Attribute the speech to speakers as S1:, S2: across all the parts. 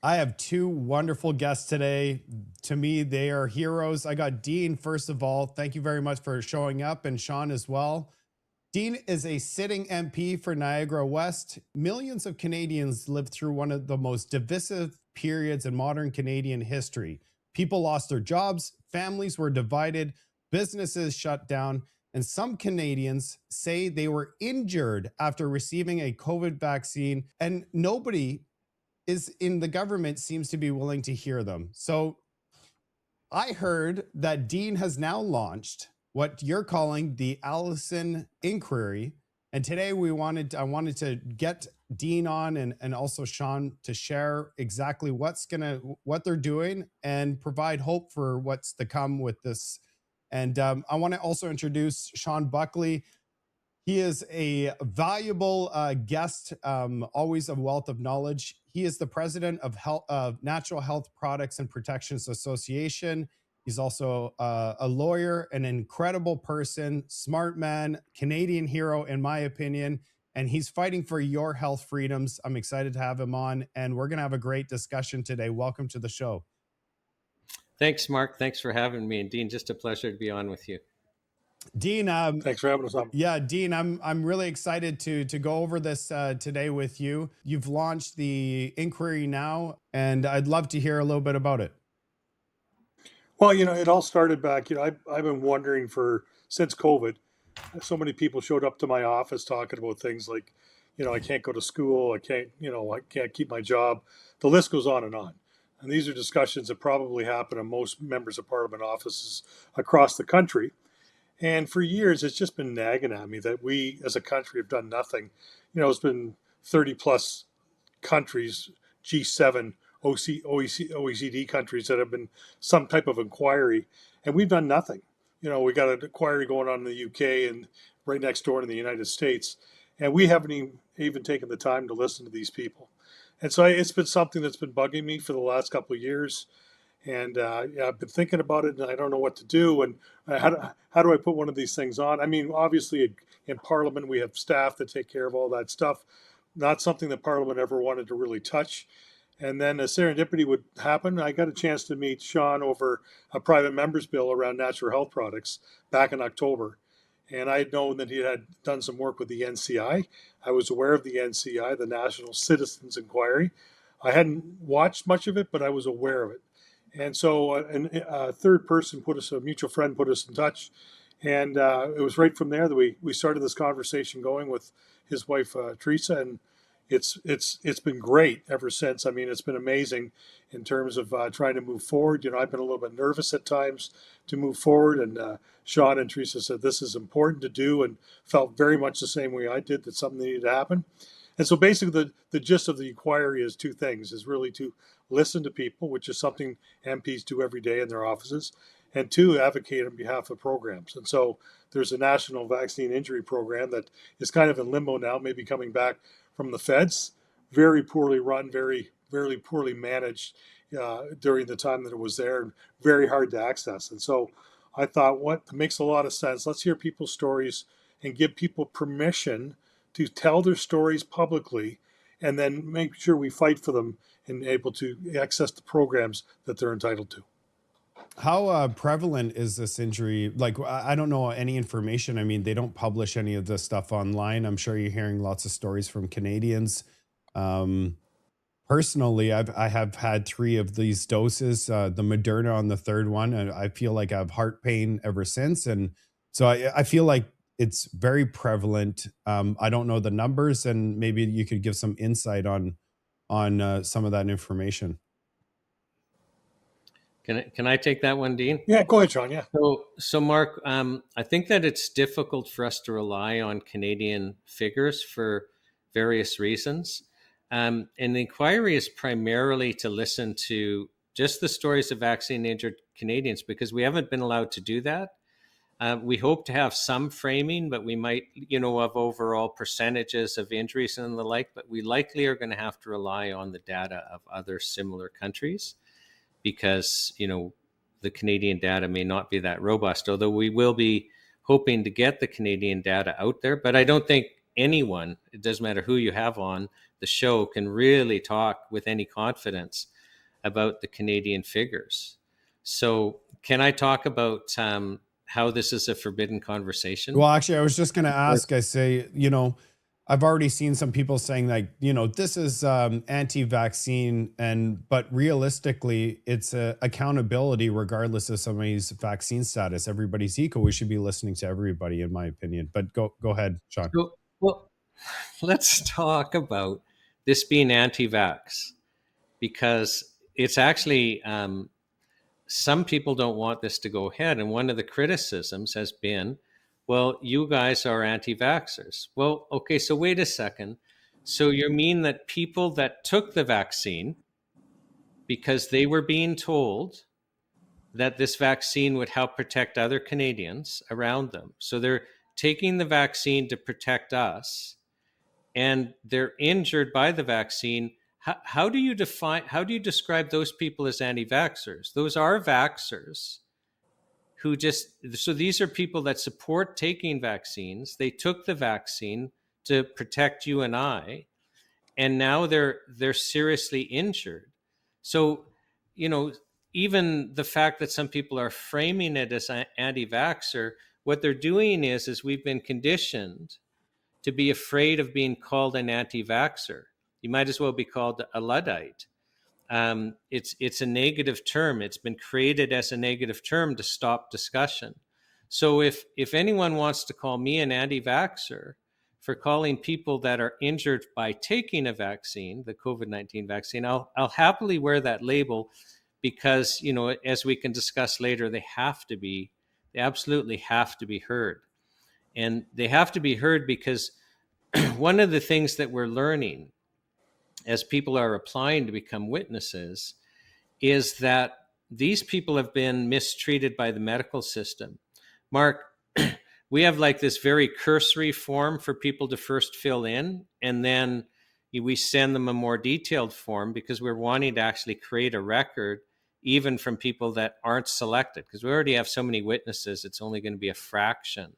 S1: I have two wonderful guests today. To me, they are heroes. I got Dean, first of all. Thank you very much for showing up, and Sean as well. Dean is a sitting MP for Niagara West. Millions of Canadians lived through one of the most divisive periods in modern Canadian history. People lost their jobs, families were divided, businesses shut down, and some Canadians say they were injured after receiving a COVID vaccine, and nobody is in the government seems to be willing to hear them. So I heard that Dean has now launched what you're calling the Allison Inquiry. And today I wanted to get Dean on and also Sean to share exactly what they're doing and provide hope for what's to come with this. And I want to also introduce Sean Buckley. He is a valuable guest, always a wealth of knowledge. He is the president of Natural Health Products and Protections Association. He's also a lawyer, an incredible person, smart man, Canadian hero, in my opinion. And he's fighting for your health freedoms. I'm excited to have him on, and we're going to have a great discussion today. Welcome to the show.
S2: Thanks, Mark. Thanks for having me. And Dean, just a pleasure to be on with you.
S1: Dean,
S3: thanks for having us on.
S1: Yeah, Dean, I'm really excited to go over this today with you. You've launched the inquiry now, and I'd love to hear a little bit about it.
S3: Well, it all started back. I've been wondering since COVID. So many people showed up to my office talking about things like, I can't go to school, I can't keep my job. The list goes on. And these are discussions that probably happen in most members of Parliament offices across the country. And for years, it's just been nagging at me that we as a country have done nothing. It's been 30 plus countries, G7, OECD countries that have been some type of inquiry, and we've done nothing. We got an inquiry going on in the UK and right next door in the United States, and we haven't even taken the time to listen to these people. And so it's been something that's been bugging me for the last couple of years. And I've been thinking about it, and I don't know what to do. And how do I put one of these things on? I mean, obviously, in Parliament, we have staff that take care of all that stuff. Not something that Parliament ever wanted to really touch. And then a serendipity would happen. I got a chance to meet Sean over a private member's bill around natural health products back in October. And I had known that he had done some work with the NCI. I was aware of the NCI, the National Citizens Inquiry. I hadn't watched much of it, but I was aware of it. And so a third person a mutual friend put us in touch. And it was right from there that we started this conversation going with his wife, Teresa. And it's been great ever since. I mean, it's been amazing in terms of trying to move forward. I've been a little bit nervous at times to move forward. And Sean and Teresa said this is important to do and felt very much the same way I did, that something needed to happen. And so basically the gist of the inquiry is two things, is really to listen to people, which is something MPs do every day in their offices, and two, advocate on behalf of programs. And so there's a national vaccine injury program that is kind of in limbo now, maybe coming back from the feds, very poorly run, very, very poorly managed during the time that it was there, and very hard to access. And so I thought, what makes a lot of sense, let's hear people's stories and give people permission to tell their stories publicly, and then make sure we fight for them and able to access the programs that they're entitled to.
S1: How prevalent is this injury? Like, I don't know any information. I mean, they don't publish any of this stuff online. I'm sure you're hearing lots of stories from Canadians. Personally, I have had 3 of these doses, the Moderna on the third one, and I feel like I have heart pain ever since. And so I feel like it's very prevalent. I don't know the numbers, and maybe you could give some insight on some of that information.
S2: Can I take that one, Dean?
S3: Yeah, go ahead, Sean. Yeah.
S2: So Mark, I think that it's difficult for us to rely on Canadian figures for various reasons. And the inquiry is primarily to listen to just the stories of vaccine-injured Canadians, because we haven't been allowed to do that. We hope to have some framing, but we might, of overall percentages of injuries and the like, but we likely are going to have to rely on the data of other similar countries, because, the Canadian data may not be that robust, although we will be hoping to get the Canadian data out there. But I don't think anyone, it doesn't matter who you have on the show, can really talk with any confidence about the Canadian figures. So can I talk about how this is a forbidden conversation?
S1: Well, actually, I was just going to ask, I say, I've already seen some people saying like, this is anti-vaccine, but realistically, it's accountability regardless of somebody's vaccine status. Everybody's equal. We should be listening to everybody, in my opinion. But go ahead, Sean.
S2: Well, let's talk about this being anti-vax, because it's actually some people don't want this to go ahead. And one of the criticisms has been, well, you guys are anti-vaxxers. Well, okay, so wait a second. So you mean that people that took the vaccine because they were being told that this vaccine would help protect other Canadians around them, so they're taking the vaccine to protect us, and they're injured by the vaccine, how do you describe those people as anti-vaxxers? Those are vaxxers so these are people that support taking vaccines. They took the vaccine to protect you and I, and now they're seriously injured. So, even the fact that some people are framing it as anti-vaxxer, what they're doing is we've been conditioned to be afraid of being called an anti-vaxxer. You might as well be called a Luddite. It's a negative term. It's been created as a negative term to stop discussion. So if anyone wants to call me an anti-vaxxer for calling people that are injured by taking a vaccine, the COVID-19 vaccine, I'll happily wear that label, because, as we can discuss later, they absolutely have to be heard. And they have to be heard because one of the things that we're learning as people are applying to become witnesses is that these people have been mistreated by the medical system. Mark, we have like this very cursory form for people to first fill in, and then we send them a more detailed form because we're wanting to actually create a record even from people that aren't selected, because we already have so many witnesses. It's only going to be a fraction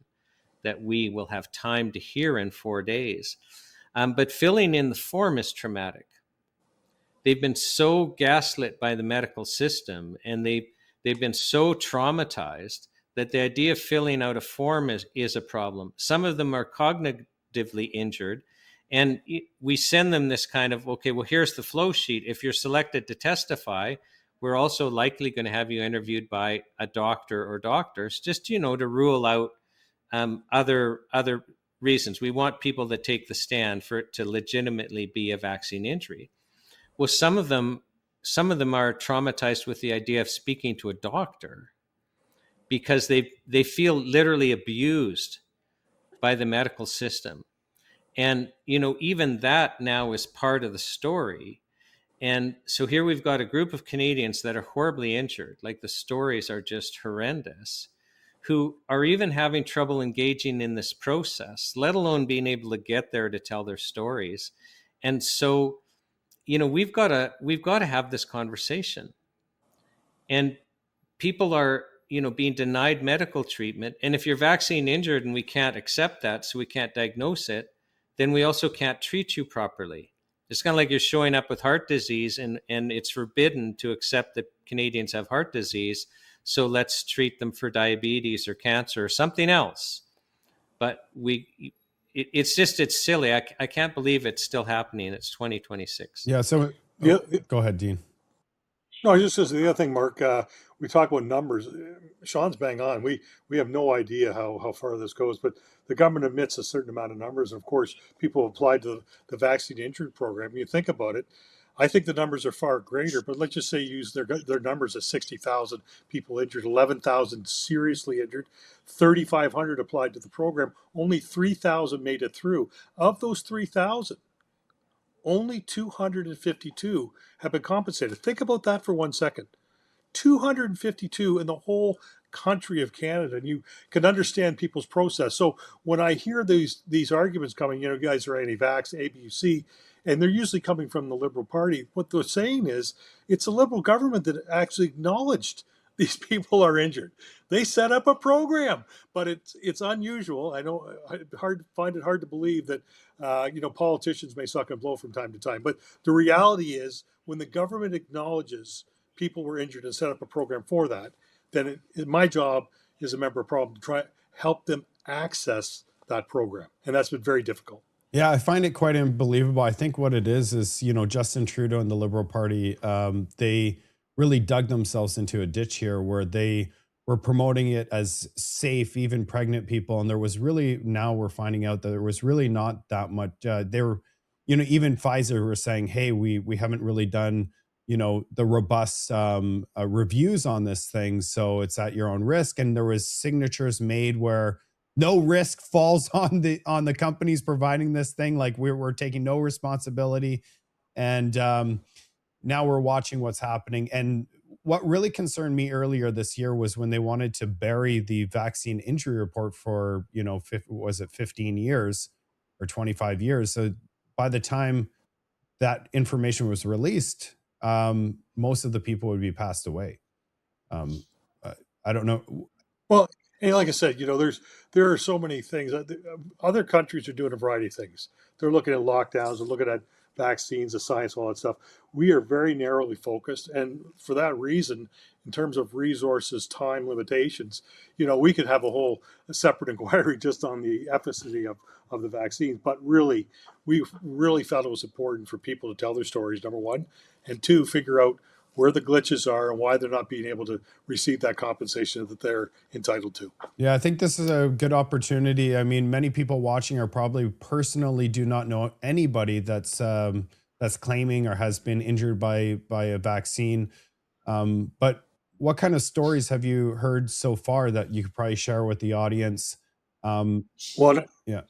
S2: that we will have time to hear in 4 days. But filling in the form is traumatic. They've been so gaslit by the medical system, and they've been so traumatized that the idea of filling out a form is a problem. Some of them are cognitively injured, and we send them this kind of, okay, well, here's the flow sheet. If you're selected to testify, we're also likely going to have you interviewed by a doctor or doctors, just, to rule out other reasons. We want people that take the stand for it to legitimately be a vaccine injury. Well, some of them are traumatized with the idea of speaking to a doctor because they feel literally abused by the medical system. And, even that now is part of the story. And so here we've got a group of Canadians that are horribly injured, like the stories are just horrendous, who are even having trouble engaging in this process, let alone being able to get there to tell their stories. And so, we've got to have this conversation. And people are, being denied medical treatment. And if you're vaccine injured and we can't accept that, so we can't diagnose it, then we also can't treat you properly. It's kind of like you're showing up with heart disease, and it's forbidden to accept that Canadians have heart disease. So let's treat them for diabetes or cancer or something else. But it's silly. I can't believe it's still happening. It's 2026.
S1: Yeah. So go ahead, Dean.
S3: No, just as the other thing, Mark, we talk about numbers. Sean's bang on. We have no idea how far this goes, but the government admits a certain amount of numbers. And of course, people have applied to the vaccine injury program. You think about it, I think the numbers are far greater, but let's just say use their numbers at 60,000 people injured, 11,000 seriously injured, 3,500 applied to the program. Only 3,000 made it through. Of those 3,000, only 252 have been compensated. Think about that for 1 second. 252 in the whole country of Canada, and you can understand people's process. So when I hear these arguments coming, you guys are anti-vax, A, B, C, and they're usually coming from the Liberal Party, what they're saying is it's a Liberal government that actually acknowledged these people are injured. They set up a program, but it's unusual. I know find it hard to believe that politicians may suck and blow from time to time, but the reality is when the government acknowledges people were injured and set up a program for that, then my job as a member of Parliament to try help them access that program, and that's been very difficult.
S1: Yeah, I find it quite unbelievable. I think what it is, Justin Trudeau and the Liberal Party, they really dug themselves into a ditch here where they were promoting it as safe, even pregnant people. And there was really, now we're finding out that there was really not that much. They were, even Pfizer were saying, hey, we haven't really done, the robust reviews on this thing. So it's at your own risk. And there was signatures made where no risk falls on the companies providing this thing. Like we're taking no responsibility. And now we're watching what's happening. And what really concerned me earlier this year was when they wanted to bury the vaccine injury report for, was it 15 years or 25 years? So by the time that information was released, most of the people would be passed away. I don't know.
S3: Well, and like I said, there are so many things. Other countries are doing a variety of things. They're looking at lockdowns, they're looking at vaccines, the science, all that stuff. We are very narrowly focused, and for that reason, in terms of resources, time limitations, we could have a separate inquiry just on the efficacy of the vaccines. But really, we really felt it was important for people to tell their stories, number one, and two, figure out where the glitches are and why they're not being able to receive that compensation that they're entitled to.
S1: Yeah, I think this is a good opportunity. I mean, many people watching are probably personally do not know anybody that's claiming or has been injured by a vaccine. But what kind of stories have you heard so far that you could probably share with the audience?
S3: Well,
S1: Yeah.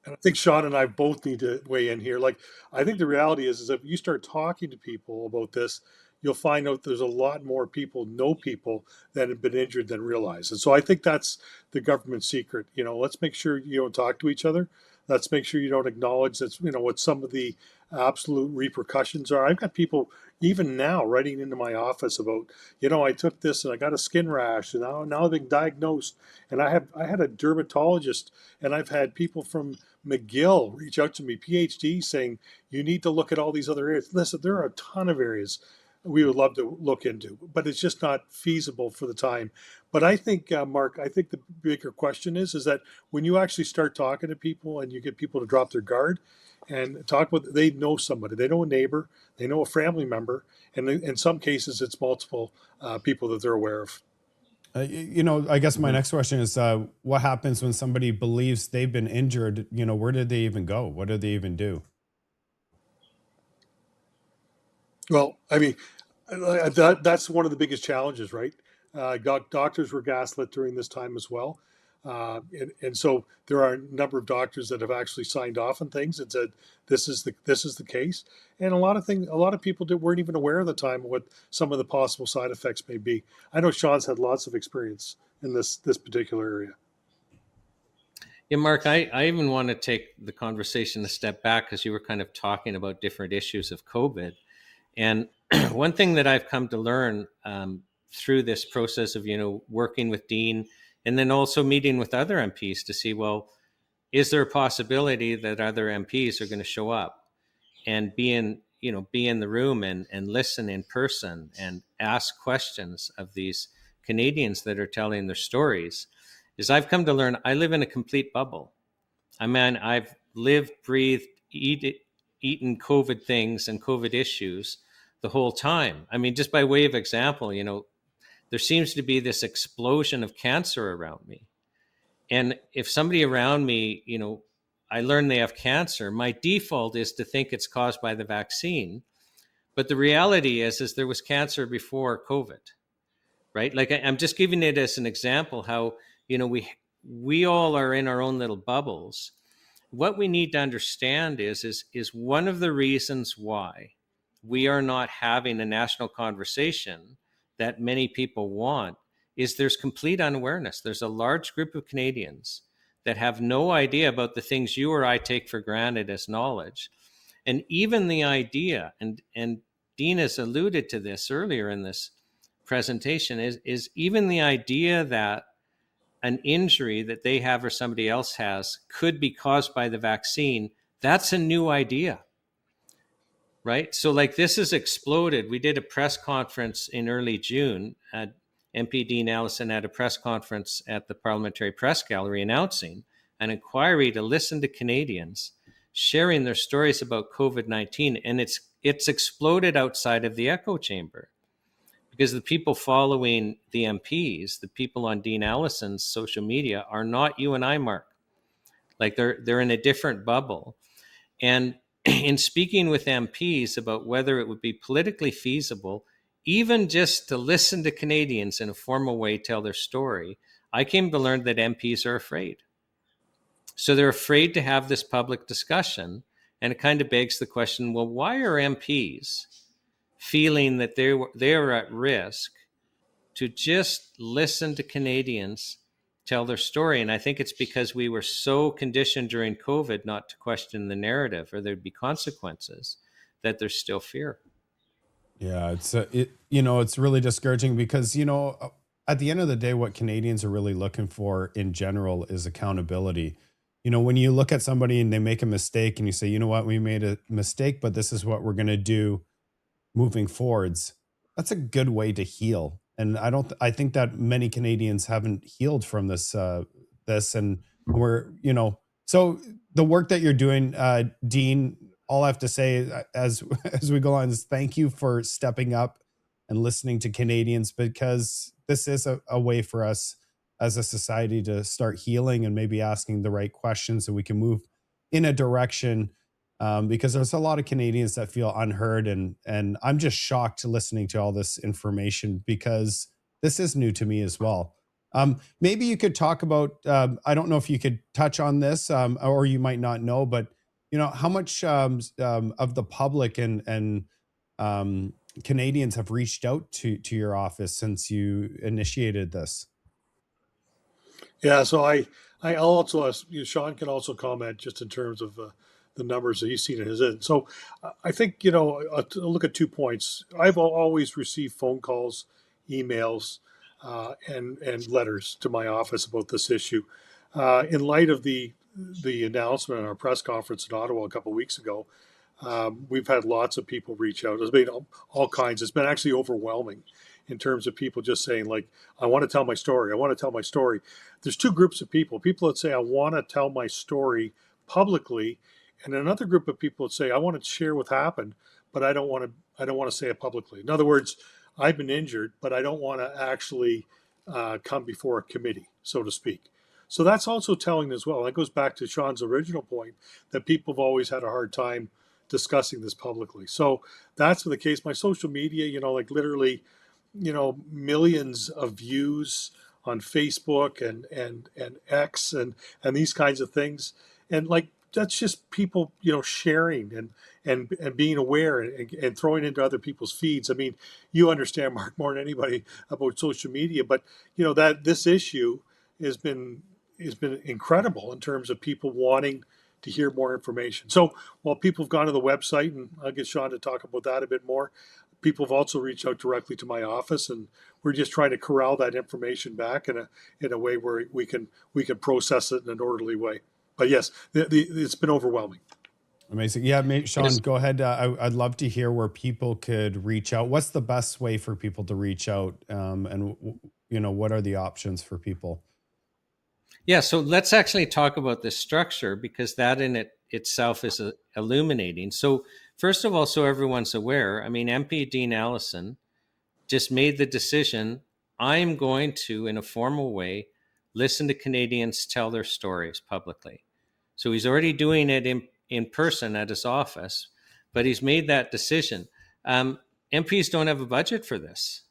S3: and I think Sean and I both need to weigh in here. Like, I think the reality is if you start talking to people about this, you'll find out there's a lot more people know people that have been injured than realize. And so I think that's the government's secret. Let's make sure you don't talk to each other. Let's make sure you don't acknowledge that's, what some of the absolute repercussions are. I've got people even now writing into my office about, I took this and I got a skin rash and now I've been diagnosed. And I had a dermatologist, and I've had people from McGill reach out to me, PhD, saying, you need to look at all these other areas. Listen, there are a ton of areas we would love to look into, but it's just not feasible for the time. But I think, Mark, I think the bigger question is that when you actually start talking to people and you get people to drop their guard and talk about, they know somebody, they know a neighbor, they know a family member, and in some cases it's multiple people that they're aware of.
S1: I guess my next question is, what happens when somebody believes they've been injured? Where did they even go? What did they even do?
S3: Well, I mean, that's one of the biggest challenges, right? Doctors were gaslit during this time as well. And so there are a number of doctors that have actually signed off on things and said this is the case. And a lot of people weren't even aware at the time of what some of the possible side effects may be. I know Sean's had lots of experience in this particular area.
S2: Yeah, Mark, I even want to take the conversation a step back because you were kind of talking about different issues of COVID. And one thing that I've come to learn through this process of, working with Dean and then also meeting with other MPs to see, well, is there a possibility that other MPs are going to show up and be in the room and listen in person and ask questions of these Canadians that are telling their stories? Is I've come to learn I live in a complete bubble. I mean, I've lived, breathed, eaten COVID things and COVID issues the whole time. I mean, just by way of example, there seems to be this explosion of cancer around me. And if somebody around me, I learn they have cancer, my default is to think it's caused by the vaccine. But the reality is there was cancer before COVID, right? Like I'm just giving it as an example how, we all are in our own little bubbles. What we need to understand is one of the reasons why we are not having a national conversation that many people want is there's complete unawareness. There's a large group of Canadians that have no idea about the things you or I take for granted as knowledge. And even the idea, and Dean has alluded to this earlier in this presentation, is even the idea that an injury that they have or somebody else has could be caused by the vaccine. That's a new idea. right? So like this has exploded. We did a press conference in early June. MP Dean Allison had a press conference at the Parliamentary Press Gallery announcing an inquiry to listen to Canadians sharing their stories about COVID-19. And it's exploded outside of the echo chamber because the people following the MPs, the people on Dean Allison's social media, are not you and I, Mark. Like they're in a different bubble. And in speaking with MPs about whether it would be politically feasible, even just to listen to Canadians in a formal way tell their story, I came to learn that MPs are afraid. So they're afraid to have this public discussion. And it kind of begs the question, well, why are MPs feeling that they are at risk to just listen to Canadians tell their story? And I think it's because we were so conditioned during COVID not to question the narrative or there'd be consequences that there's still fear.
S1: Yeah, it's really discouraging because, at the end of the day, what Canadians are really looking for in general is accountability. When you look at somebody and they make a mistake and you say, you know what, we made a mistake, but this is what we're going to do moving forwards. That's a good way to heal. And I think that many Canadians haven't healed from this and we're, so the work that you're doing, Dean, all I have to say as as we go on is thank you for stepping up and listening to Canadians, because this is a way for us as a society to start healing and maybe asking the right questions so we can move in a direction, because there's a lot of Canadians that feel unheard, and I'm just shocked listening to all this information because this is new to me as well. Maybe you could talk about. I don't know if you could touch on this, or you might not know, but how much of the public and Canadians have reached out to your office since you initiated this.
S3: Yeah, so I'll also ask you, Sean can also comment just in terms of the numbers that he's seen in his end. So I think I'll look at 2 points. I've always received phone calls, emails, and letters to my office about this issue. In light of the announcement in our press conference in Ottawa a couple of weeks ago, we've had lots of people reach out. There's been all kinds. It's been actually overwhelming in terms of people just saying, like, I want to tell my story. I want to tell my story. There's two groups of people. People that say, I want to tell my story publicly, and another group of people that say, I want to share what happened, but I don't want to say it publicly. In other words, I've been injured, but I don't want to actually come before a committee, so to speak. So that's also telling as well. That goes back to Sean's original point that people have always had a hard time discussing this publicly. So that's the case. My social media, like literally, millions of views on Facebook and X and these kinds of things. And like, that's just people, sharing and being aware and throwing into other people's feeds. I mean, you understand, Mark, more than anybody about social media, but that this issue has been incredible in terms of people wanting to hear more information. So while people have gone to the website, and I'll get Sean to talk about that a bit more, people have also reached out directly to my office, and we're just trying to corral that information back in a way where we can process it in an orderly way. But yes, it's been overwhelming.
S1: Amazing. Yeah, Sean, go ahead. I'd love to hear where people could reach out. What's the best way for people to reach out? And what are the options for people?
S2: Yeah, so let's actually talk about this structure, because that in itself is illuminating. So first of all, so everyone's aware, MP Dean Allison just made the decision, I'm going to, in a formal way, listen to Canadians tell their stories publicly. So he's already doing it in person at his office, but he's made that decision. MPs don't have a budget for this.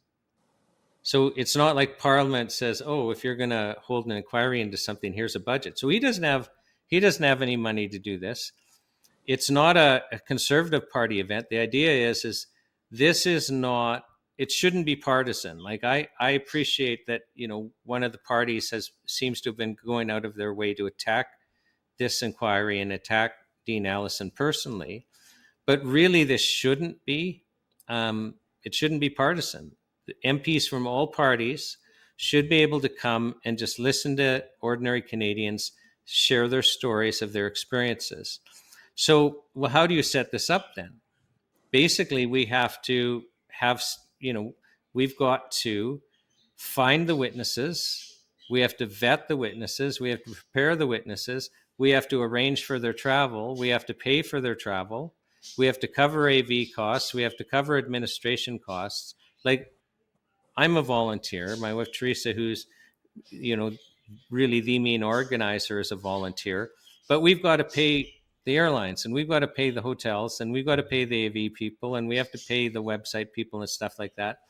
S2: So it's not like Parliament says, oh, if you're going to hold an inquiry into something, here's a budget. So he doesn't have any money to do this. It's not a Conservative Party event. The idea is this is not, it shouldn't be partisan. Like I appreciate that, one of the parties seems to have been going out of their way to attack this inquiry and attack Dean Allison personally. But really this shouldn't be, it shouldn't be partisan. The MPs from all parties should be able to come and just listen to ordinary Canadians share their stories of their experiences. So, well, how do you set this up then? basically we have to have, we've got to find the witnesses, we have to vet the witnesses, we have to prepare the witnesses, we have to arrange for their travel, we have to pay for their travel, we have to cover AV costs, we have to cover administration costs. Like, I'm a volunteer. My wife Teresa, who's, you know, really the main organizer, is a volunteer. But we've got to pay the airlines, and we've got to pay the hotels, and we've got to pay the AV people, and we have to pay the website people and stuff like that.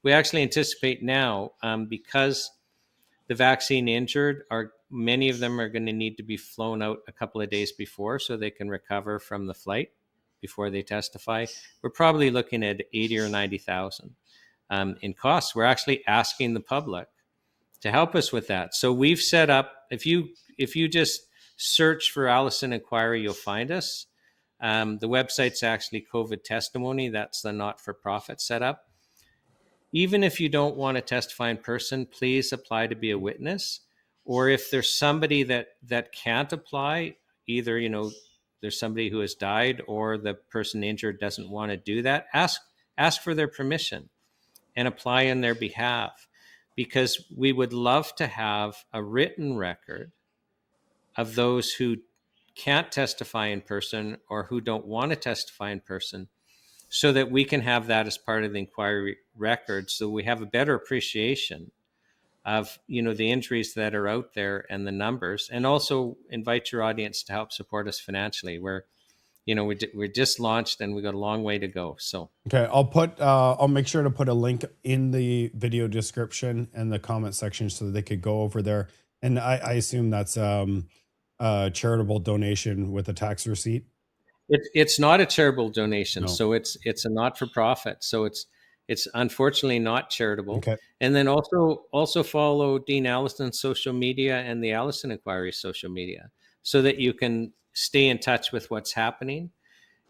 S2: We actually anticipate now, because the vaccine injured are, many of them are going to need to be flown out a couple of days before so they can recover from the flight before they testify. We're probably looking at 80 or 90,000 in costs. We're actually asking the public to help us with that. So we've set up, if you just search for Allison Inquiry, you'll find us. The website's actually COVID Testimony. That's the not-for-profit setup. Even if you don't want to testify in person, please apply to be a witness. Or if there's somebody that can't apply, either, there's somebody who has died or the person injured doesn't want to do that, ask for their permission and apply on their behalf, because we would love to have a written record of those who can't testify in person or who don't want to testify in person, so that we can have that as part of the inquiry record, so we have a better appreciation of the injuries that are out there and the numbers, and also invite your audience to help support us financially. We're just launched and we got a long way to go. So
S1: Okay, I'll make sure to put a link in the video description and the comment section so that they could go over there. And I assume that's a charitable donation with a tax receipt.
S2: it's not a charitable donation,
S1: No.
S2: so it's a not-for-profit. So it's unfortunately not charitable.
S1: Okay.
S2: And then also follow Dean Allison's social media and the Allison Inquiry social media, so that you can stay in touch with what's happening.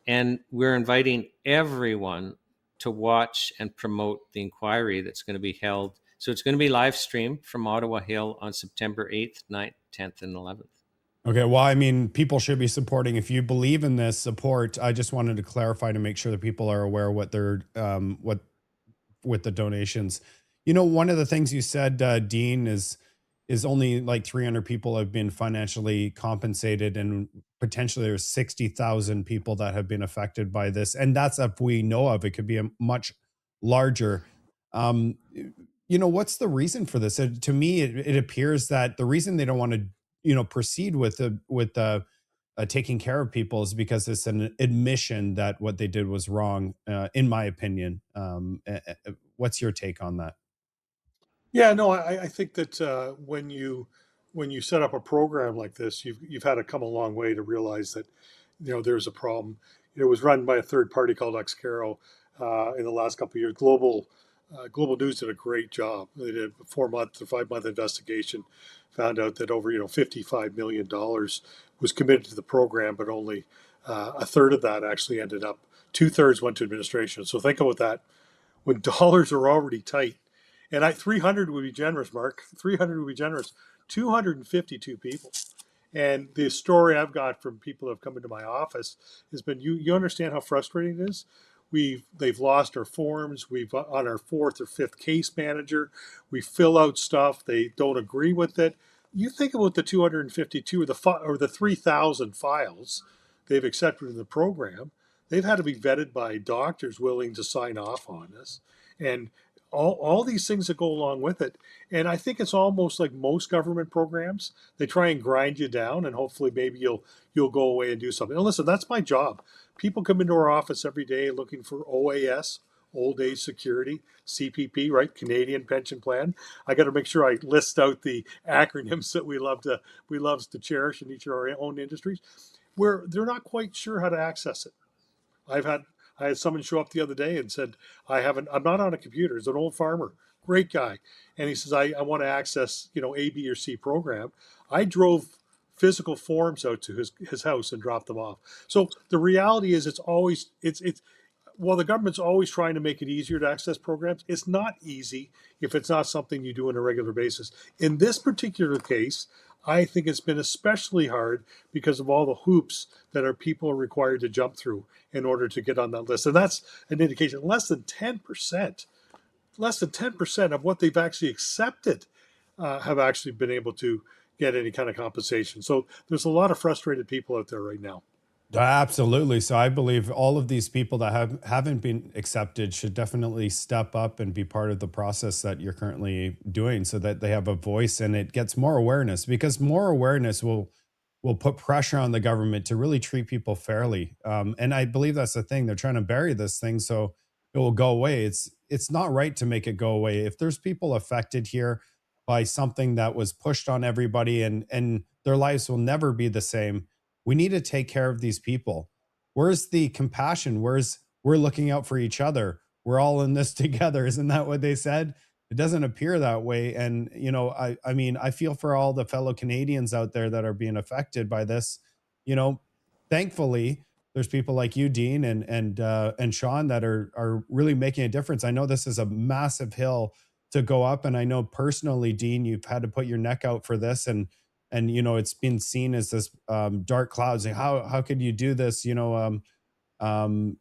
S2: And we're inviting everyone to watch and promote the inquiry that's going to be held. So it's going to be live streamed from Ottawa Hill on September 8th, 9th, 10th, and 11th.
S1: Okay. Well, I mean, people should be supporting. If you believe in this support, I just wanted to clarify to make sure that people are aware what they're what with the donations. One of the things you said, Dean, is only like 300 people have been financially compensated, and potentially there's 60,000 people that have been affected by this. And that's if we know of. It could be a much larger. What's the reason for this? To me, it appears that the reason they don't want to, proceed with the taking care of people is because it's an admission that what they did was wrong, in my opinion. What's your take on that?
S3: Yeah, no, I think that when you set up a program like this, you've had to come a long way to realize that there's a problem. It was run by a third party called Xcaro in the last couple of years. Global News did a great job. They did a 4-month or 5-month investigation, found out that over $55 million was committed to the program, but only a third of that actually ended up. 2/3 went to administration. So think about that. When dollars are already tight, and 300 would be generous, Mark. 300 would be generous. 252 people. And the story I've got from people that have come into my office has been, you understand how frustrating it is? They've lost our forms. We've on our 4th or 5th case manager. We fill out stuff. They don't agree with it. You think about the 252 or the 3,000 files they've accepted in the program. They've had to be vetted by doctors willing to sign off on this, and all these things that go along with it. And I think it's almost like most government programs. They try and grind you down, and hopefully maybe you'll go away and do something. And listen, that's my job. People come into our office every day looking for OAS, Old Age Security, CPP, right? Canadian Pension Plan. I got to make sure I list out the acronyms that we love to cherish in each of our own industries, where they're not quite sure how to access it. I had someone show up the other day and said, I'm not on a computer. He's an old farmer, great guy. And he says, I want to access, A, B, or C program. I drove physical forms out to his house and dropped them off. So the reality is it's while the government's always trying to make it easier to access programs, it's not easy if it's not something you do on a regular basis. In this particular case, I think it's been especially hard because of all the hoops that our people are required to jump through in order to get on that list. And that's an indication less than 10% of what they've actually accepted have actually been able to get any kind of compensation. So there's a lot of frustrated people out there right now.
S1: Absolutely. So I believe all of these people that haven't been accepted should definitely step up and be part of the process that you're currently doing, so that they have a voice and it gets more awareness, because more awareness will put pressure on the government to really treat people fairly. And I believe that's the thing. They're trying to bury this thing so it will go away. It's not right to make it go away. If there's people affected here by something that was pushed on everybody, and their lives will never be the same, we need to take care of these people. Where's the compassion? We're looking out for each other? We're all in this together. Isn't that what they said? It doesn't appear that way. And, I mean, I feel for all the fellow Canadians out there that are being affected by this. Thankfully, there's people like you, Dean, and Sean, that are really making a difference. I know this is a massive hill to go up. And I know personally, Dean, you've had to put your neck out for this, and it's been seen as this dark clouds. Like, how could you do this?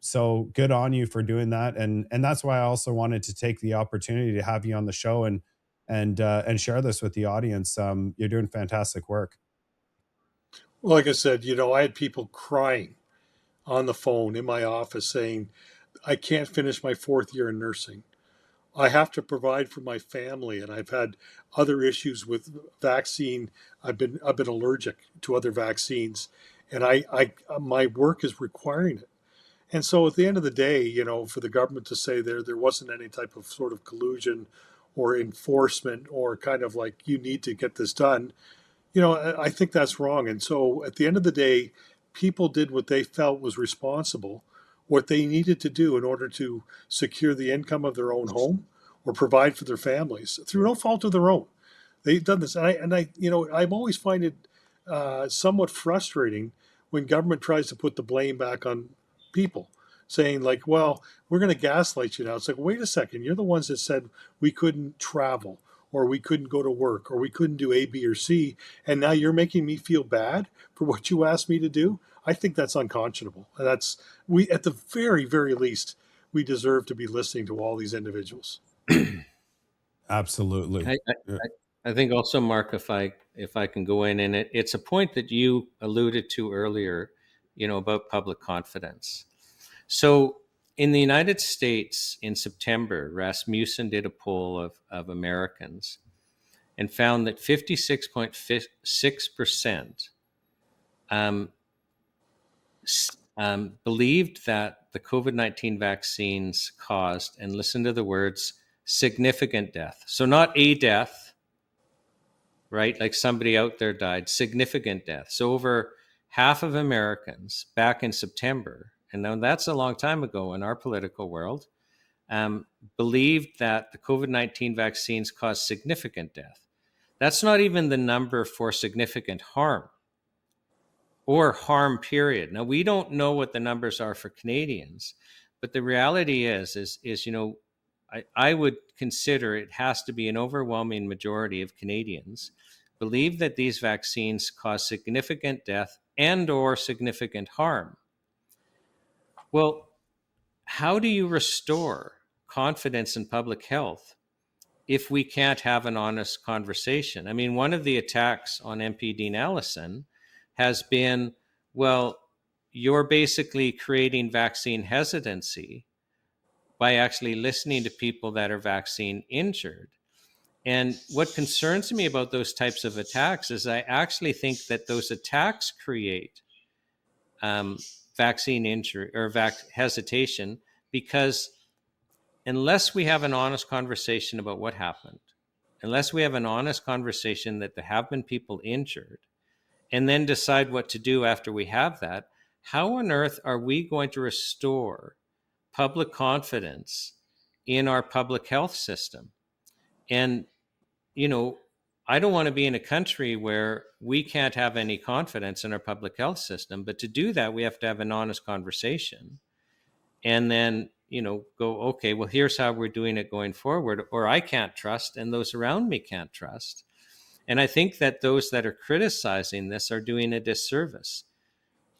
S1: So good on you for doing that, and that's why I also wanted to take the opportunity to have you on the show and share this with the audience. You're doing fantastic work.
S3: Well, like I said, I had people crying on the phone in my office saying, I can't finish my 4th year in nursing. I have to provide for my family, and I've had other issues with vaccine. I've been allergic to other vaccines, and I my work is requiring it. And so at the end of the day, for the government to say there wasn't any type of sort of collusion or enforcement or kind of like, you need to get this done, I think that's wrong. And so at the end of the day, people did what they felt was responsible, what they needed to do in order to secure the income of their own home or provide for their families through no fault of their own. They've done this. I've always find it somewhat frustrating when government tries to put the blame back on people, saying like, well, we're going to gaslight you now. It's like, wait a second, you're the ones that said we couldn't travel, or we couldn't go to work, or we couldn't do A, B, or C, and now you're making me feel bad for what you asked me to do. I think that's unconscionable. And we, at the very, very least, we deserve to be listening to all these individuals.
S1: Absolutely.
S2: I think also, Mark, if I can go in, and it's a point that you alluded to earlier, about public confidence. So in the United States in September, Rasmussen did a poll of Americans and found that 56.6% believed that the COVID-19 vaccines caused, and listen to the words, significant death. So not a death, right? Like somebody out there died, significant death. So over half of Americans back in September, and now that's a long time ago in our political world, believed that the COVID-19 vaccines caused significant death. That's not even the number for significant harm or harm, period. Now, we don't know what the numbers are for Canadians, but the reality is I would consider it has to be an overwhelming majority of Canadians believe that these vaccines cause significant death and or significant harm. Well, how do you restore confidence in public health if we can't have an honest conversation? I mean, one of the attacks on MP Dean Allison has been, well, you're basically creating vaccine hesitancy by actually listening to people that are vaccine injured. And what concerns me about those types of attacks is I actually think that those attacks create vaccine injury or hesitation, because unless we have an honest conversation about what happened, unless we have an honest conversation that there have been people injured, and then decide what to do after we have that, how on earth are we going to restore public confidence in our public health system? And I don't want to be in a country where we can't have any confidence in our public health system. But to do that, we have to have an honest conversation. and then, go, okay, well, here's how we're doing it going forward, or I can't trust and those around me can't trust. And I think that those that are criticizing this are doing a disservice.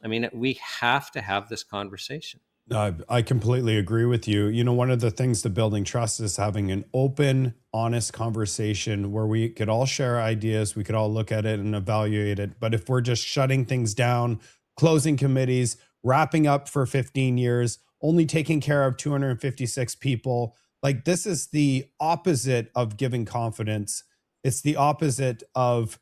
S2: I mean, we have to have this conversation.
S1: I completely agree with you. You know, one of the things to building trust is having an open, honest conversation where we could all share ideas, we could all look at it and evaluate it. But if we're just shutting things down, closing committees, wrapping up for 15 years, only taking care of 256 people, like this is the opposite of giving confidence. It's the opposite of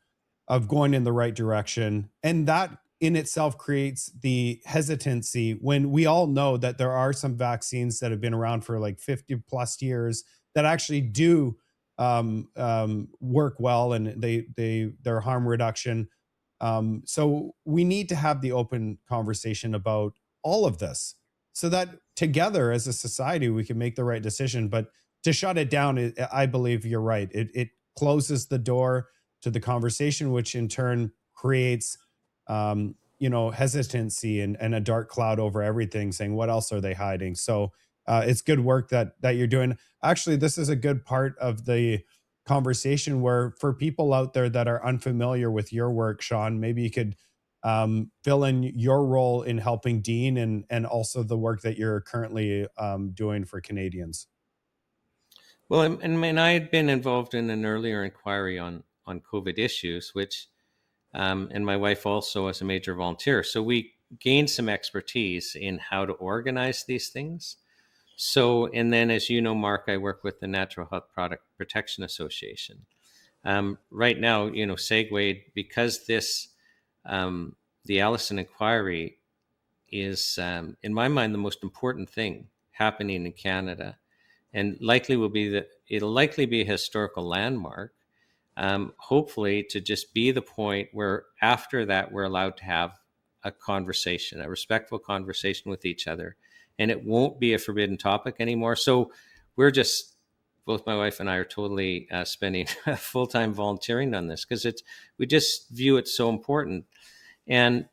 S1: going in the right direction. And that in itself creates the hesitancy when we all know that there are some vaccines that have been around for like 50 plus years that actually do work well, and their harm reduction. So we need to have the open conversation about all of this so that together as a society we can make the right decision. But to shut it down, I believe you're right. It closes the door to the conversation, which in turn creates hesitancy and a dark cloud over everything, saying what else are they hiding. So it's good work that you're doing. Actually, this is a good part of the conversation where for people out there that are unfamiliar with your work, Sean, maybe you could fill in your role in helping Dean and also the work that you're currently doing for Canadians.
S2: Well, and I had been involved in an earlier inquiry on COVID issues, which and my wife also was a major volunteer. So we gained some expertise in how to organize these things. So, and then as you know, Mark, I work with the Natural Health Product Protection Association. Right now, segued, because this, the Allison Inquiry is, in my mind, the most important thing happening in Canada, and it'll likely be a historical landmark. Hopefully to just be the point where after that we're allowed to have a conversation, a respectful conversation with each other, and it won't be a forbidden topic anymore. So we're just, both my wife and I are totally spending full-time volunteering on this because we just view it so important. And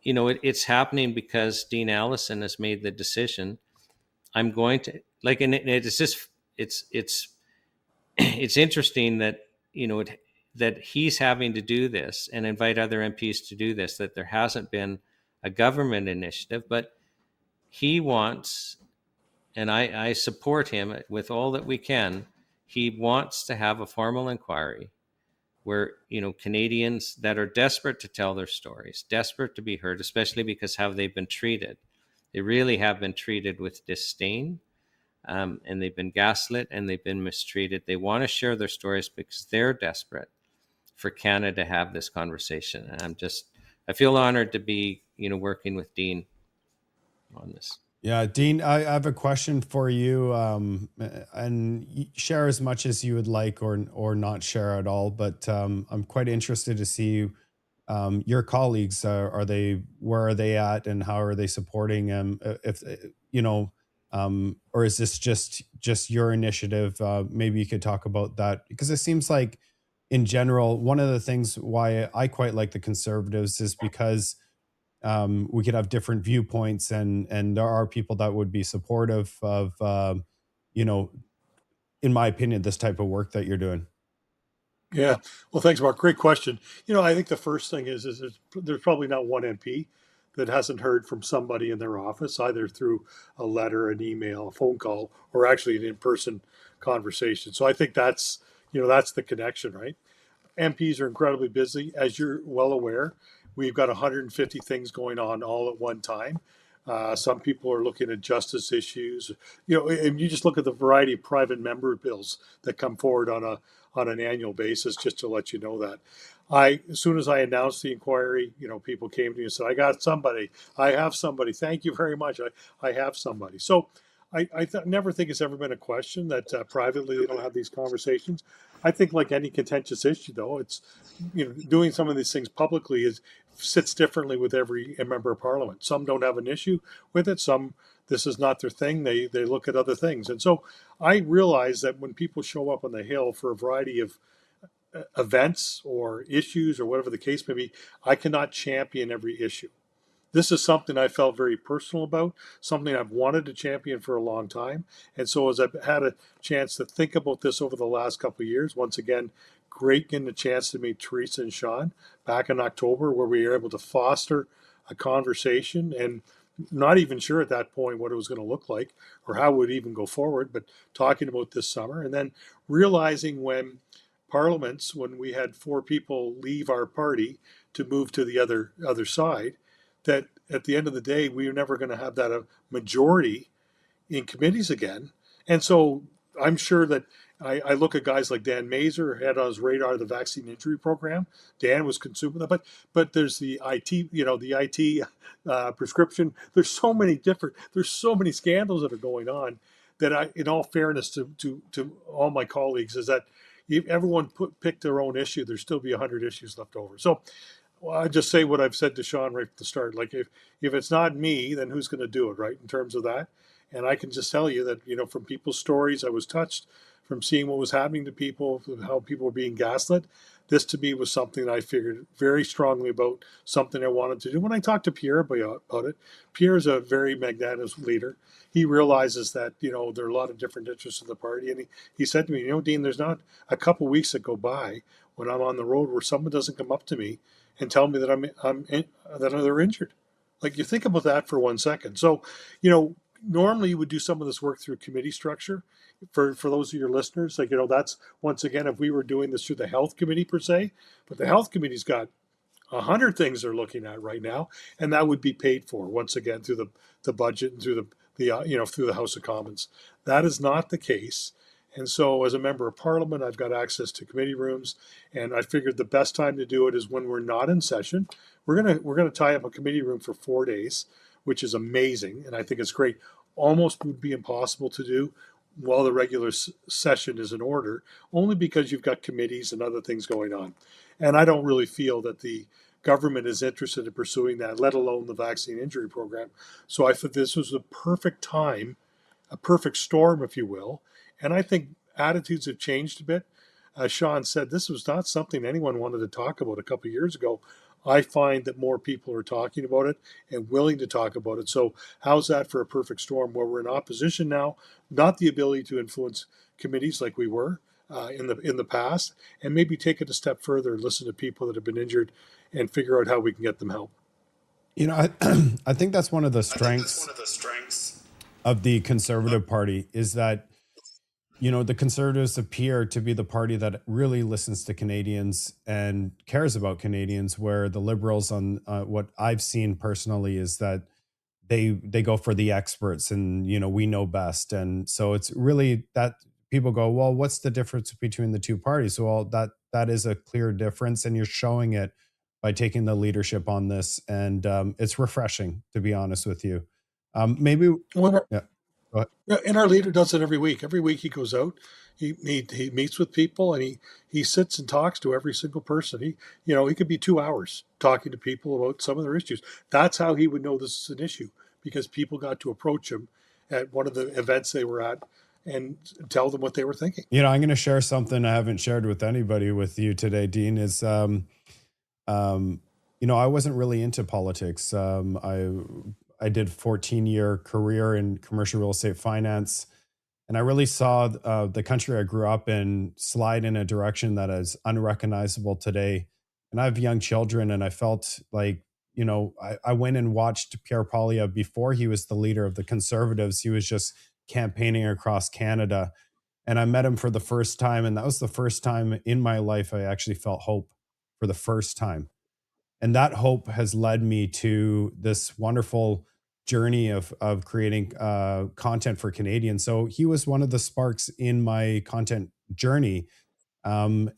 S2: it's happening because Dean Allison has made the decision. I'm going to and it's just it's interesting that that he's having to do this and invite other MPs to do this, that there hasn't been a government initiative, but he wants, and I support him with all that we can, he wants to have a formal inquiry where Canadians that are desperate to tell their stories, desperate to be heard, especially because how they've been treated, they really have been treated with disdain. And they've been gaslit and they've been mistreated. They want to share their stories because they're desperate for Canada to have this conversation. And I feel honored to be, working with Dean on this.
S1: Yeah, Dean, I have a question for you, and share as much as you would like, or not share at all. But I'm quite interested to see your colleagues. Where are they at, and how are they supporting them? If or is this just your initiative? Maybe you could talk about that, because it seems like, in general, one of the things why I quite like the Conservatives is because we could have different viewpoints, and there are people that would be supportive of, in my opinion, this type of work that you're doing.
S3: Yeah. Well, thanks, Mark. Great question. I think the first thing is there's probably not one MP that hasn't heard from somebody in their office, either through a letter, an email, a phone call, or actually an in-person conversation. So I think that's the connection, right? MPs are incredibly busy, as you're well aware. We've got 150 things going on all at one time. Some people are looking at justice issues. And you just look at the variety of private member bills that come forward on an annual basis, just to let you know that. As soon as I announced the inquiry, people came to me and said, I got somebody. I have somebody. Thank you very much. I have somebody. So I never think it's ever been a question that privately they don't have these conversations. I think, like any contentious issue, though, it's doing some of these things publicly sits differently with every member of Parliament. Some don't have an issue with it. Some, this is not their thing. They look at other things. And so I realize that when people show up on the Hill for a variety of events or issues or whatever the case may be, I cannot champion every issue. this is something I felt very personal about, something I've wanted to champion for a long time. And so as I've had a chance to think about this over the last couple of years, once again, great getting a chance to meet Teresa and Sean back in October, where we were able to foster a conversation, and not even sure at that point what it was going to look like or how it would even go forward, but talking about this summer. And then realizing when parliaments, when we had 4 people leave our party to move to the other side, that at the end of the day, we were never going to have that a majority in committees again. And so I'm sure that I look at guys like Dan Mazur, who had on his radar the vaccine injury program. Dan was consumed with that, but there's the IT prescription. There's so many scandals that are going on that in all fairness to all my colleagues, is that if everyone picked their own issue, there'd still be 100 issues left over. So well, I just say what I've said to Sean right at the start. Like if it's not me, then who's going to do it, right? In terms of that, and I can just tell you that from people's stories, I was touched from seeing what was happening to people, how people were being gaslit. This to me was something that I figured very strongly about, something I wanted to do. When I talked to Pierre about it, Pierre is a very magnanimous leader. He realizes that there are a lot of different interests in the party, and he said to me, Dean, there's not a couple weeks that go by when I'm on the road where someone doesn't come up to me and tell me that they're injured. Like, you think about that for 1 second. So, normally you would do some of this work through committee structure. For those of your listeners, like, that's, once again, if we were doing this through the health committee per se, but the health committee's got 100 things they're looking at right now, and that would be paid for once again through the budget and through through the House of Commons. That is not the case. And so as a member of parliament, I've got access to committee rooms, and I figured the best time to do it is when we're not in session. We're gonna tie up a committee room for 4 days, which is amazing, and I think it's great. Almost would be impossible to do while the regular session is in order, only because you've got committees and other things going on. And I don't really feel that the government is interested in pursuing that, let alone the vaccine injury program. So I thought this was the perfect time, a perfect storm, if you will. And I think attitudes have changed a bit. As Sean said, this was not something anyone wanted to talk about a couple of years ago. I find that more people are talking about it and willing to talk about it. So how's that for a perfect storm where we're in opposition now, not the ability to influence committees like we were in the past, and maybe take it a step further and listen to people that have been injured and figure out how we can get them help.
S1: I think that's one of the strengths of the Conservative Party, is that the Conservatives appear to be the party that really listens to Canadians and cares about Canadians, where the Liberals, on what I've seen personally, is that they go for the experts and, we know best. And so it's really that people go, well, what's the difference between the two parties? Well, that is a clear difference, and you're showing it by taking the leadership on this. And it's refreshing, to be honest with you. Maybe, yeah. Go ahead.
S3: And our leader does it every week. Every week he goes out, he meets with people, and he sits and talks to every single person. He could be 2 hours talking to people about some of their issues. That's how he would know this is an issue, because people got to approach him at one of the events they were at and tell them what they were thinking.
S1: I'm going to share something I haven't shared with anybody with you today, Dean, is, I wasn't really into politics. I did a 14-year career in commercial real estate finance, and I really saw the country I grew up in slide in a direction that is unrecognizable today. And I have young children, and I felt like, I went and watched Pierre Poilievre before he was the leader of the Conservatives. He was just campaigning across Canada. And I met him for the first time, and that was the first time in my life I actually felt hope for the first time. And that hope has led me to this wonderful journey of creating content for Canadians. So he was one of the sparks in my content journey. Yeah,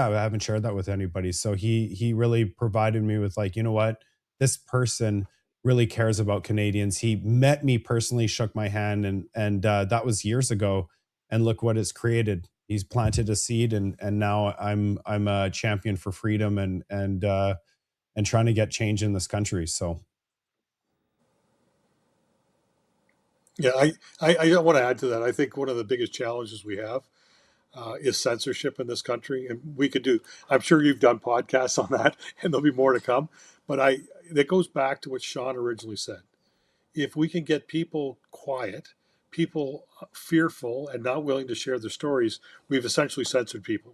S1: I haven't shared that with anybody. So he really provided me with, like, what? This person really cares about Canadians. He met me personally, shook my hand, and that was years ago. And look what it's created. He's planted a seed, and now I'm a champion for freedom and trying to get change in this country. So
S3: Yeah, I want to add to that. I think one of the biggest challenges we have is censorship in this country, and we could do. I'm sure you've done podcasts on that, and there'll be more to come. But that goes back to what Sean originally said. If we can get people quiet, people fearful and not willing to share their stories, we've essentially censored people.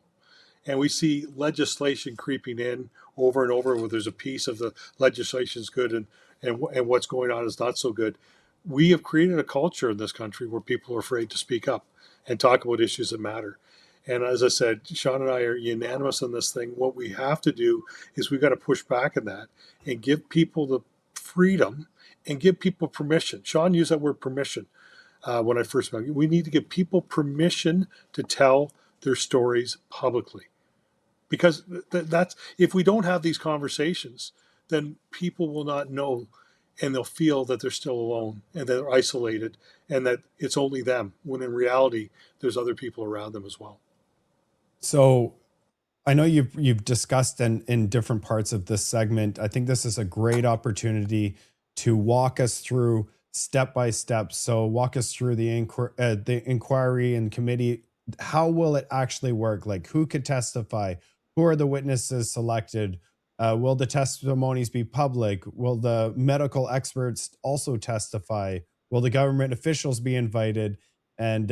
S3: And we see legislation creeping in over and over where there's a piece of the legislation is good and what's going on is not so good. We have created a culture in this country where people are afraid to speak up and talk about issues that matter. And as I said, Sean and I are unanimous on this thing. What we have to do is we've got to push back on that and give people the freedom and give people permission. Sean used that word permission when I first met you. We need to give people permission to tell their stories publicly. Because that's if we don't have these conversations, then people will not know and they'll feel that they're still alone and they're isolated and that it's only them, when in reality, there's other people around them as well.
S1: So I know you've discussed in different parts of this segment. I think this is a great opportunity to walk us through step by step. So walk us through the inquiry and committee. How will it actually work? Like, who could testify? Who are the witnesses selected? Will the testimonies be public? Will the medical experts also testify? Will the government officials be invited? And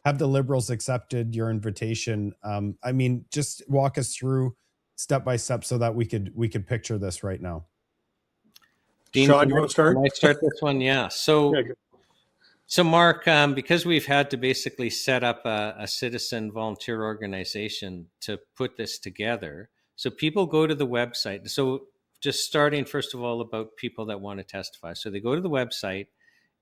S1: have the Liberals accepted your invitation? I mean, just walk us through step by step so that we could picture this right now.
S3: Dean, Sean, you want to start?
S2: Can I start this one? Yeah. So Mark, because we've had to basically set up a citizen volunteer organization to put this together, so people go to the website. So just starting first of all about people that want to testify. So they go to the website,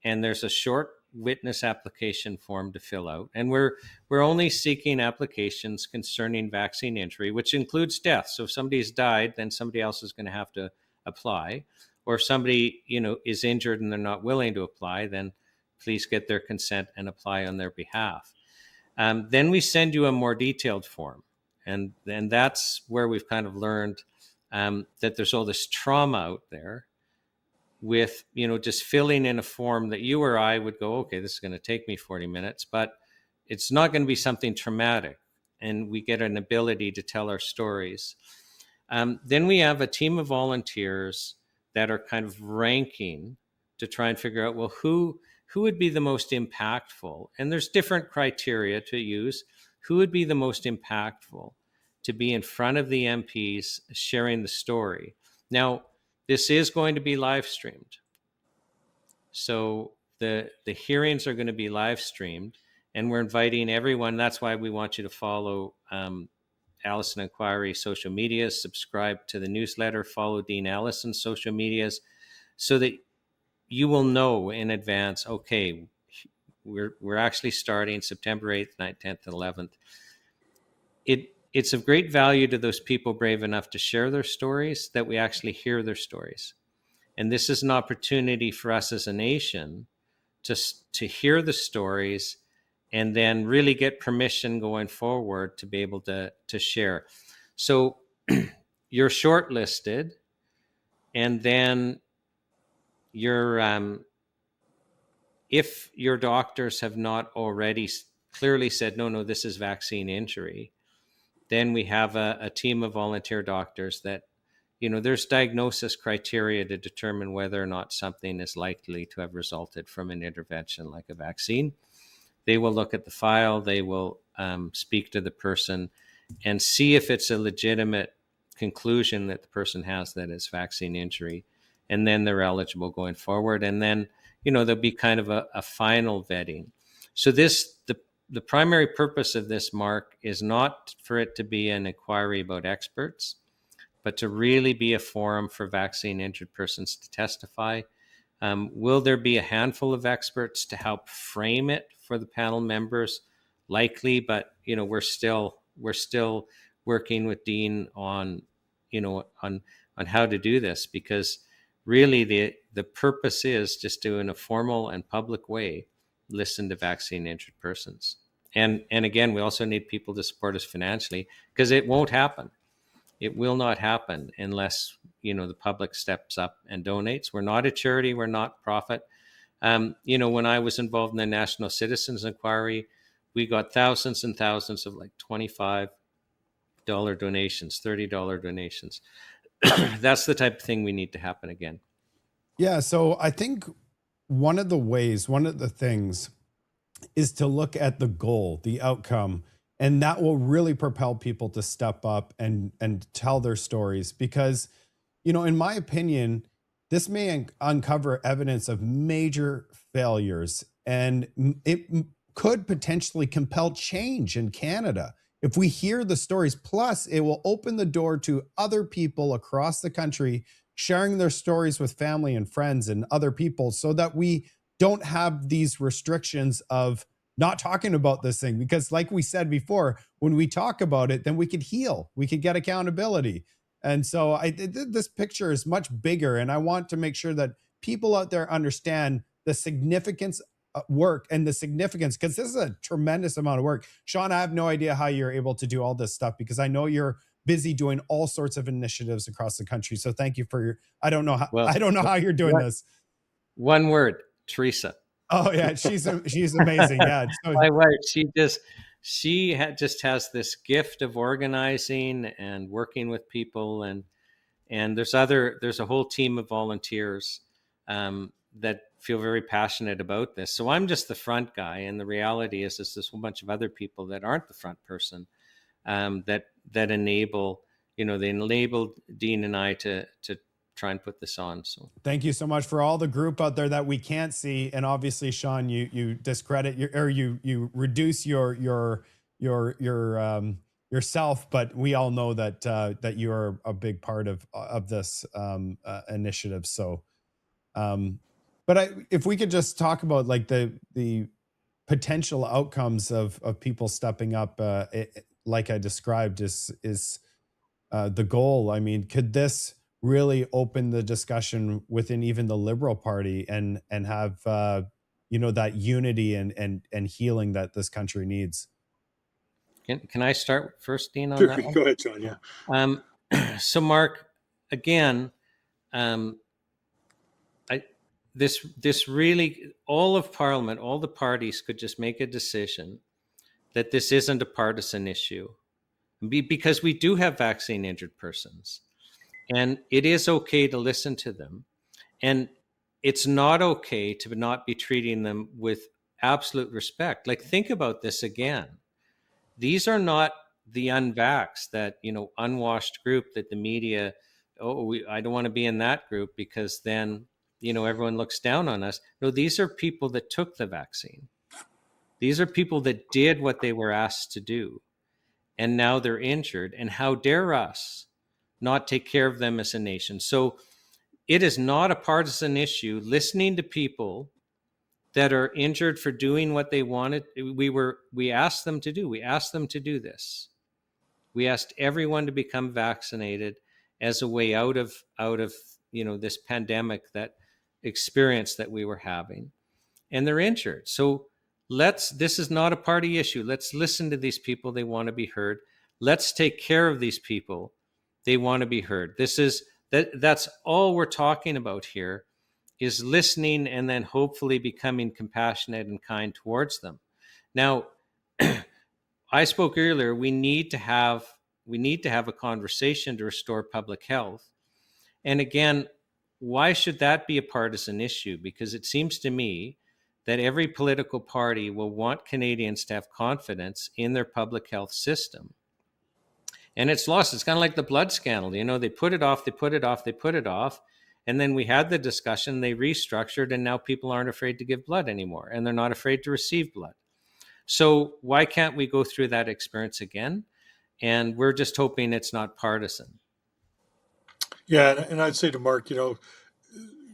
S2: and there's a short witness application form to fill out. And we're only seeking applications concerning vaccine injury, which includes death. So if somebody's died, then somebody else is going to have to apply. Or if somebody, is injured and they're not willing to apply, then please get their consent and apply on their behalf. Then we send you a more detailed form. And that's where we've kind of learned that there's all this trauma out there with, just filling in a form that you or I would go, okay, this is going to take me 40 minutes, but it's not going to be something traumatic. And we get an ability to tell our stories. Then we have a team of volunteers that are kind of ranking to try and figure out, well, who would be the most impactful? And there's different criteria to use. Who would be the most impactful to be in front of the MPs sharing the story? Now, this is going to be live streamed. So the hearings are going to be live streamed, and we're inviting everyone. That's why we want you to follow Allison Inquiry social media, subscribe to the newsletter, follow Dean Allison's social medias, so that you will know in advance, okay, we're actually starting September 8th, 9th, 10th, and 11th. It's of great value to those people brave enough to share their stories that we actually hear their stories. And this is an opportunity for us as a nation to hear the stories and then really get permission going forward to be able to share. So you're shortlisted, and then if your doctors have not already clearly said, no, this is vaccine injury, then we have a team of volunteer doctors that, there's diagnosis criteria to determine whether or not something is likely to have resulted from an intervention like a vaccine. They will look at the file, they will speak to the person and see if it's a legitimate conclusion that the person has that it's vaccine injury. And then they're eligible going forward. And then, there'll be kind of a final vetting. So the primary purpose of this, Mark, is not for it to be an inquiry about experts, but to really be a forum for vaccine injured persons to testify. Will there be a handful of experts to help frame it for the panel members? Likely, but we're still working with Dean on how to do this, because really the purpose is just to, in a formal and public way, listen to vaccine injured persons. And again, we also need people to support us financially, because it won't happen. It will not happen unless, the public steps up and donates. We're not a charity. We're not profit. When I was involved in the National Citizens Inquiry, we got thousands and thousands of like $25 donations, $30 donations. that's the type of thing we need to happen again.
S1: Yeah. So I think one of the things is to look at the goal, the outcome, and that will really propel people to step up and tell their stories. Because, in my opinion, this may uncover evidence of major failures, and could potentially compel change in Canada if we hear the stories. Plus, it will open the door to other people across the country sharing their stories with family and friends and other people, so that we don't have these restrictions of not talking about this thing. Because like we said before, when we talk about it, then we could heal, we could get accountability. And so this picture is much bigger, and I want to make sure that people out there understand the significance work and the significance, because this is a tremendous amount of work. Sean, I have no idea how you're able to do all this stuff, because I know you're busy doing all sorts of initiatives across the country. So thank you for I don't know how you're doing this.
S2: One word, Teresa.
S1: Oh yeah, she's amazing. Yeah, so,
S2: my wife, she just has this gift of organizing and working with people, and there's a whole team of volunteers that feel very passionate about this. So I'm just the front guy, and the reality is there's a whole bunch of other people that aren't the front person that enable Dean and I to try and put this on. So
S1: thank you so much for all the group out there that we can't see. And obviously, Sean, you discredit you reduce yourself, but we all know that you are a big part of this initiative. So, but if we could just talk about like the potential outcomes of people stepping up, like I described, is the goal. I mean, could this really open the discussion within even the Liberal Party and have that unity and healing that this country needs?
S2: Can I start first, Dean, on
S3: Sure,
S2: that one?
S3: go ahead, John. Yeah.
S2: So Mark, again, this really, all of Parliament, all the parties could just make a decision that this isn't a partisan issue, because we do have vaccine injured persons, and it is okay to listen to them, and it's not okay to not be treating them with absolute respect. Like, think about this again. These are not the unvaxxed, that unwashed group that the media, I don't want to be in that group because then everyone looks down on us. No, these are people that took the vaccine. These are people that did what they were asked to do, and now they're injured. And how dare us not take care of them as a nation? So it is not a partisan issue. Listening to people that are injured for doing what they wanted, we asked them to do. We asked them to do this. We asked everyone to become vaccinated as a way out of this pandemic, that experience that we were having, and they're injured. So this is not a party issue. Let's listen to these people. They want to be heard. Let's take care of these people. They want to be heard. That's all we're talking about here, is listening and then hopefully becoming compassionate and kind towards them. Now, I spoke earlier, we need to have a conversation to restore public health. And again, why should that be a partisan issue? Because it seems to me that every political party will want Canadians to have confidence in their public health system. And it's lost. It's kind of like the blood scandal. They put it off, and then we had the discussion, they restructured, and now people aren't afraid to give blood anymore, and they're not afraid to receive blood. So why can't we go through that experience again? And we're just hoping it's not partisan.
S3: Yeah, and I'd say to Mark,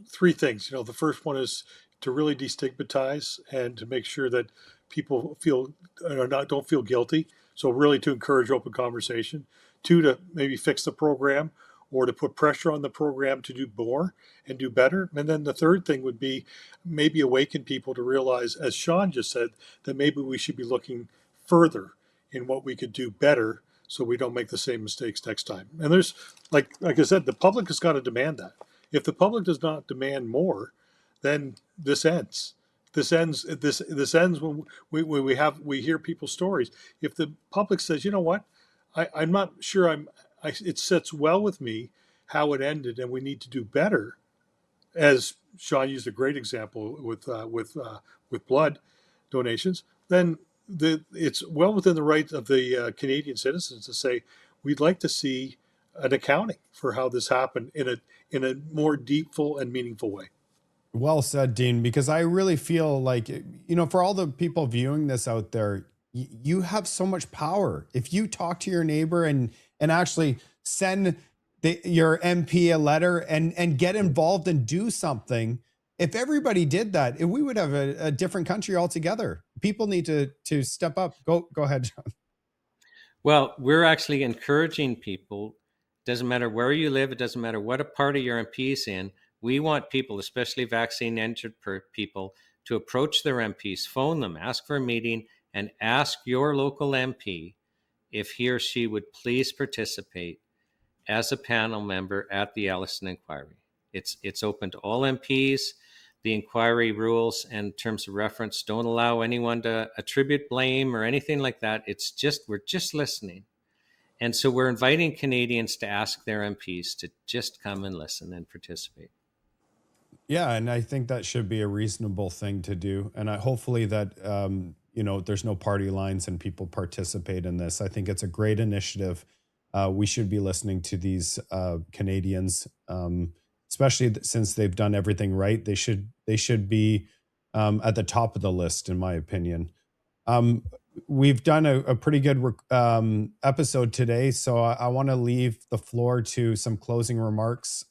S3: three things. The first one is to really destigmatize and to make sure that people don't feel guilty. So really to encourage open conversation. Two, to maybe fix the program or to put pressure on the program to do more and do better. And then the third thing would be maybe awaken people to realize, as Sean just said, that maybe we should be looking further in what we could do better so we don't make the same mistakes next time. And there's, like I said, the public has got to demand that. If the public does not demand more, then this ends. This ends when we hear people's stories. If the public says, you know what, I'm not sure it sits well with me how it ended, and we need to do better. As Sean used a great example with blood donations, then it's well within the right of the Canadian citizens to say we'd like to see an accounting for how this happened in a more deepful and meaningful way.
S1: Well said, Dean, because I really feel like, for all the people viewing this out there, you have so much power. If you talk to your neighbor and actually send your MP a letter and get involved and do something, if everybody did that, we would have a different country altogether. People need to step up. Go ahead, John.
S2: Well, we're actually encouraging people. Doesn't matter where you live. It doesn't matter what a party your MP is in. We want people, especially vaccine-injured people, to approach their MPs, phone them, ask for a meeting, and ask your local MP if he or she would please participate as a panel member at the Allison Inquiry. It's open to all MPs. The inquiry rules and terms of reference don't allow anyone to attribute blame or anything like that. We're just listening. And so we're inviting Canadians to ask their MPs to just come and listen and participate.
S1: Yeah, and I think that should be a reasonable thing to do. And hopefully that, there's no party lines and people participate in this. I think it's a great initiative. We should be listening to these Canadians, especially since they've done everything right. They should be at the top of the list, in my opinion. We've done a pretty good episode today, so I want to leave the floor to some closing remarks.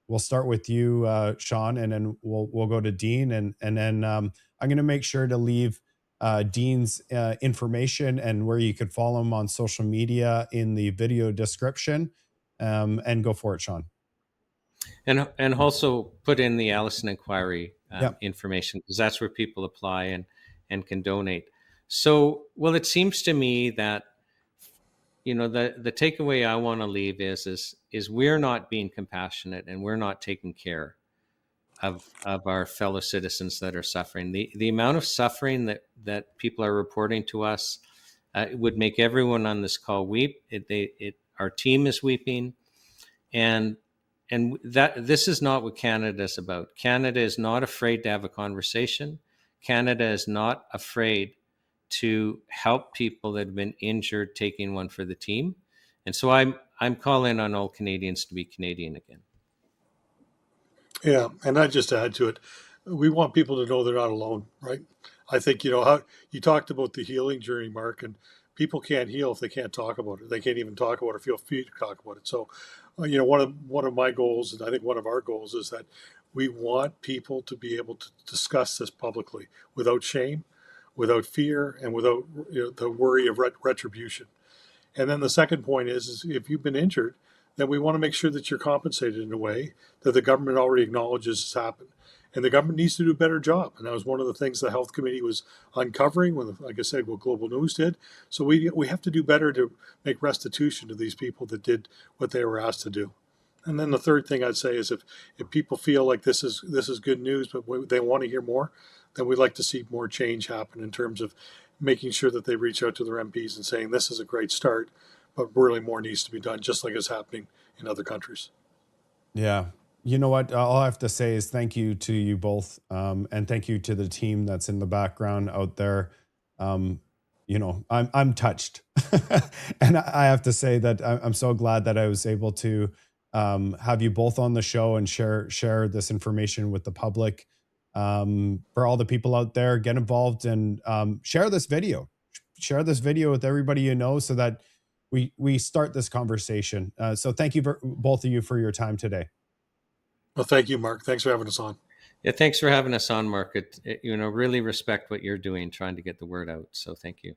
S1: We'll start with you, Sean, and then we'll go to Dean, and then I'm going to make sure to leave Dean's information and where you could follow him on social media in the video description, and go for it, Sean.
S2: And also put in the Allison Inquiry
S1: Yep.
S2: information, because that's where people apply and can donate. So, well, it seems to me that the takeaway I want to leave is we're not being compassionate, and we're not taking care of our fellow citizens that are suffering. The amount of suffering that people are reporting to us would make everyone on this call weep. Our team is weeping, and that this is not what Canada is about. Canada is not afraid to have a conversation. Canada is not afraid to help people that have been injured, taking one for the team. And so I'm calling on all Canadians to be Canadian again.
S3: Yeah, and I just add to it, we want people to know they're not alone, right? I think how you talked about the healing journey, Mark, and people can't heal if they can't talk about it. They can't even talk about it or feel free to talk about it. So, one of my goals, and I think one of our goals, is that we want people to be able to discuss this publicly without shame, without fear, and without the worry of retribution. And then the second point is if you've been injured, then we want to make sure that you're compensated in a way that the government already acknowledges has happened. And the government needs to do a better job. And that was one of the things the Health Committee was uncovering when, like I said, what Global News did. So we have to do better to make restitution to these people that did what they were asked to do. And then the third thing I'd say is if people feel like this is good news, but they want to hear more, then we'd like to see more change happen in terms of making sure that they reach out to their MPs and saying this is a great start, but really more needs to be done, just like is happening in other countries.
S1: Yeah. You know what? All I have to say is thank you to you both. And thank you to the team that's in the background out there. I'm touched. And I have to say that I'm so glad that I was able to have you both on the show and share this information with the public. For all the people out there, get involved and share this video. Share this video with everybody you know so that we start this conversation. So thank you both of you for your time today.
S3: Well, thank you, Mark. Thanks for having us on.
S2: Yeah, thanks for having us on, Mark. Really respect what you're doing, trying to get the word out. So thank you.